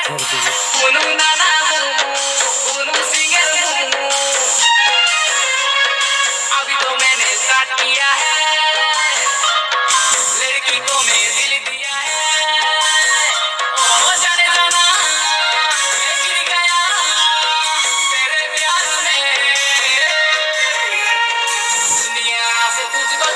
कर दूँ। बोलूं ना ना हूँ, बोलूं सिंगर हूँ, अभी तो मैंने स्टार्ट किया है, लड़की को मैं दिल दिया है। ओ जाने जाना, मैं गिर गया तेरे प्यार में, दुनिया से तुझको